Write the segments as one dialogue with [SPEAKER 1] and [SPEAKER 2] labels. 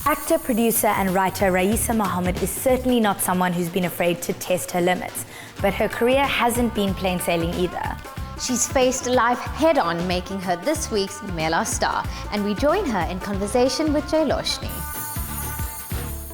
[SPEAKER 1] Actor, producer and writer Raeesa Mahomed is certainly not someone who's been afraid to test her limits, but her career hasn't been plain sailing either.
[SPEAKER 2] She's faced life head-on, making her this week's Mela Star, and we join her in conversation with Jailoshini.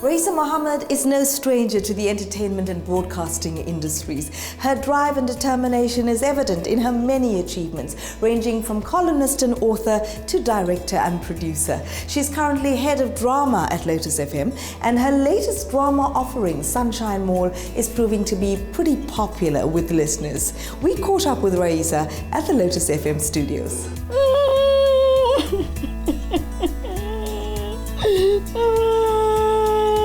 [SPEAKER 3] Raeesa Mahomed is no stranger to the entertainment and broadcasting industries. Her drive and determination is evident in her many achievements, ranging from columnist and author to director and producer. She's currently head of drama at Lotus FM, and her latest drama offering, Sunshine Mall, is proving to be pretty popular with listeners. We caught up with Raeesa at the Lotus FM studios.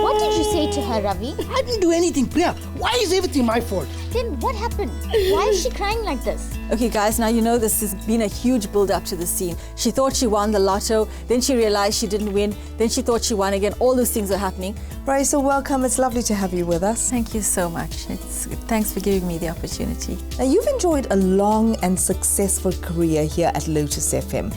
[SPEAKER 2] What did you say to her, Ravi?
[SPEAKER 4] I didn't do anything, Priya. Why is everything my fault?
[SPEAKER 2] Then what happened? Why is she crying like this?
[SPEAKER 5] Okay guys, now you know this has been a huge build up to the scene. She thought she won the lotto, then she realized she didn't win, then she thought she won again. All those things are happening.
[SPEAKER 3] Raeesa, welcome. It's lovely to have you with us.
[SPEAKER 5] Thank you so much. Thanks for giving me the opportunity.
[SPEAKER 3] Now, you've enjoyed a long and successful career here at Lotus FM.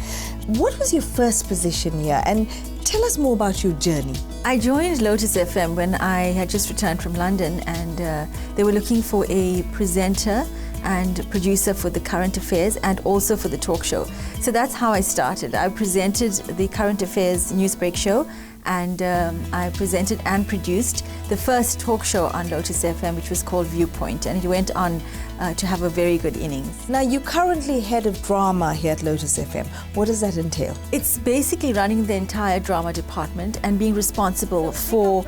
[SPEAKER 3] What was your first position here, and tell us more about your journey?
[SPEAKER 5] I joined Lotus FM when I had just returned from London, and they were looking for a presenter and producer for the current affairs and also for the talk show. So that's how I started. I presented the current affairs newsbreak show, and I presented and produced the first talk show on Lotus FM, which was called Viewpoint, and it went on to have a very good innings.
[SPEAKER 3] Now, you're currently head of drama here at Lotus FM. What does that entail?
[SPEAKER 5] It's basically running the entire drama department and being responsible for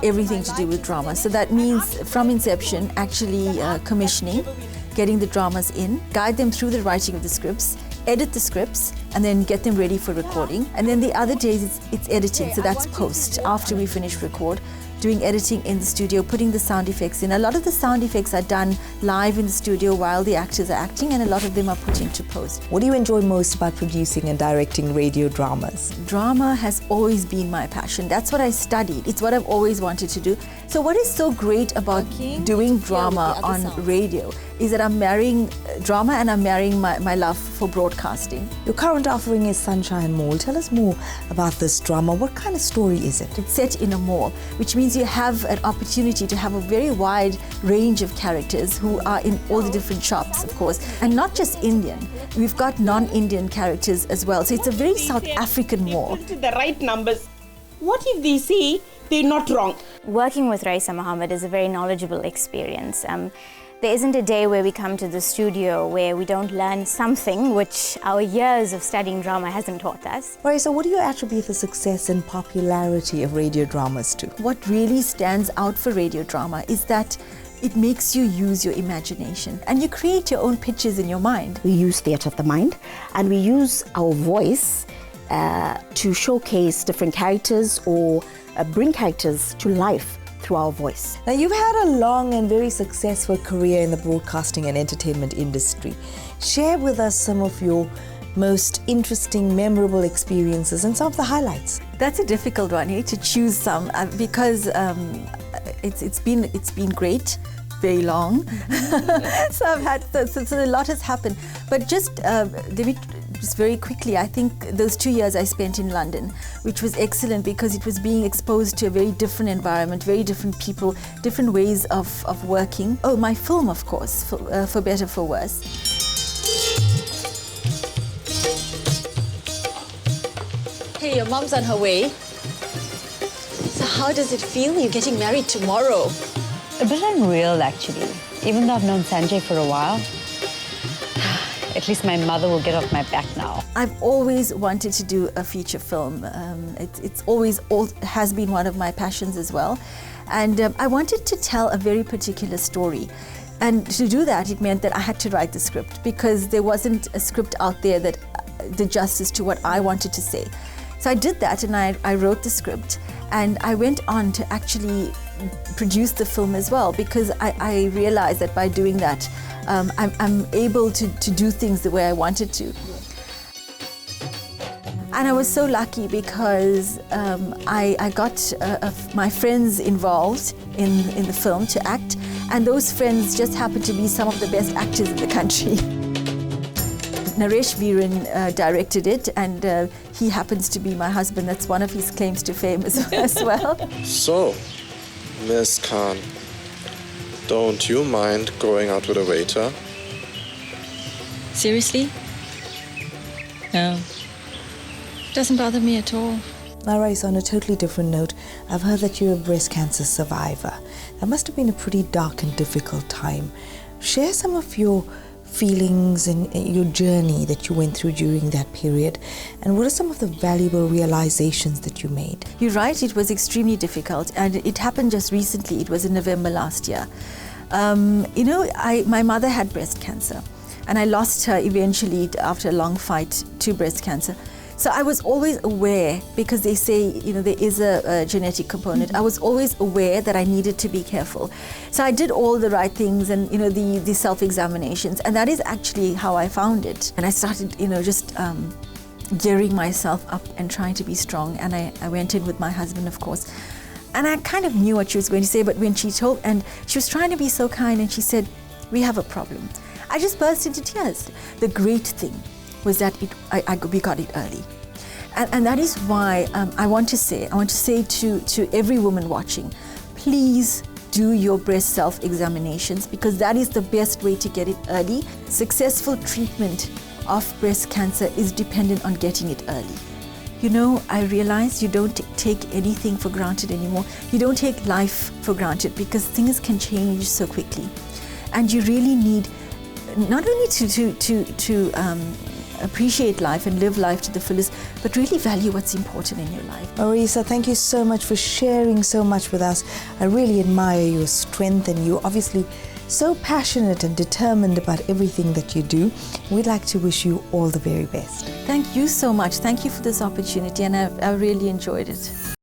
[SPEAKER 5] everything to do with drama. So that means from inception, actually commissioning, getting the dramas in, guide them through the writing of the scripts, edit the scripts, and then get them ready for recording. And then the other days it's editing, so that's post, after we finish record, doing editing in the studio, putting the sound effects in. A lot of the sound effects are done live in the studio while the actors are acting, and a lot of them are put into post.
[SPEAKER 3] What do you enjoy most about producing and directing radio dramas?
[SPEAKER 5] Drama has always been my passion. That's what I studied. It's what I've always wanted to do. So what is so great about doing drama on radio is that I'm marrying drama and I'm marrying my love for broadcasting.
[SPEAKER 3] Your current offering is Sunshine Mall. Tell us more about this drama. What kind of story is it?
[SPEAKER 5] It's set in a mall, which means you have an opportunity to have a very wide range of characters who are in all the different shops, of course, and not just Indian. We've got non-Indian characters as well. So it's a very South African mall.
[SPEAKER 6] The right numbers. What if they say they're not wrong?
[SPEAKER 1] Working with Raeesa Mahomed is a very knowledgeable experience. There isn't a day where we come to the studio where we don't learn something which our years of studying drama hasn't taught us.
[SPEAKER 3] Raeesa, what do you attribute the success and popularity of radio dramas to?
[SPEAKER 5] What really stands out for radio drama is that it makes you use your imagination and you create your own pictures in your mind.
[SPEAKER 7] We use theatre of the mind, and we use our voice to showcase different characters or bring characters to life through our voice.
[SPEAKER 3] Now, you've had a long and very successful career in the broadcasting and entertainment industry. Share with us some of your most interesting, memorable experiences and some of the highlights.
[SPEAKER 5] That's a difficult one, to choose some because it's been great, very long. So I've had so a lot has happened. But just very quickly, I think those 2 years I spent in London, which was excellent because it was being exposed to a very different environment, very different people, different ways of working. Oh, my film, of course, for better, for worse. Hey, your mom's on her way. So how does it feel? You're getting married tomorrow.
[SPEAKER 8] A bit unreal, actually. Even though I've known Sanjay for a while, at least my mother will get off my back now.
[SPEAKER 5] I've always wanted to do a feature film. It's always has been one of my passions as well. And I wanted to tell a very particular story. And to do that, it meant that I had to write the script because there wasn't a script out there that did justice to what I wanted to say. So I did that, and I wrote the script, and I went on to actually produce the film as well, because I realized that by doing that, I'm able to do things the way I wanted to. And I was so lucky because I got my friends involved in the film to act, and those friends just happened to be some of the best actors in the country. Naresh Viren directed it, and he happens to be my husband. That's one of his claims to fame as well.
[SPEAKER 9] So, Miss Khan, don't you mind going out with a waiter?
[SPEAKER 10] Seriously? No. Doesn't bother me at all.
[SPEAKER 3] Now, Raeesa, on a totally different note, I've heard that you're a breast cancer survivor. That must have been a pretty dark and difficult time. Share some of your feelings and your journey that you went through during that period, and what are some of the valuable realizations that you made?
[SPEAKER 5] You're right, it was extremely difficult, and it happened just recently. It was in November last year. My mother had breast cancer, and I lost her eventually after a long fight to breast cancer. So I was always aware, because they say, there is a genetic component. I was always aware that I needed to be careful. So I did all the right things, and, the self-examinations. And that is actually how I found it. And I started, just gearing myself up and trying to be strong. And I went in with my husband, of course. And I kind of knew what she was going to say, but when she told, and she was trying to be so kind, and she said, "We have a problem." I just burst into tears. The great thing was that we got it early. And that is why I want to say to every woman watching, please do your breast self-examinations, because that is the best way to get it early. Successful treatment of breast cancer is dependent on getting it early. I realize you don't take anything for granted anymore. You don't take life for granted, because things can change so quickly. And you really need not only to appreciate life and live life to the fullest, but really value what's important in your life.
[SPEAKER 3] Raeesa, thank you so much for sharing so much with us. I really admire your strength, and you're obviously so passionate and determined about everything that you do. We'd like to wish you all the very best.
[SPEAKER 5] Thank you so much. Thank you for this opportunity, and I really enjoyed it.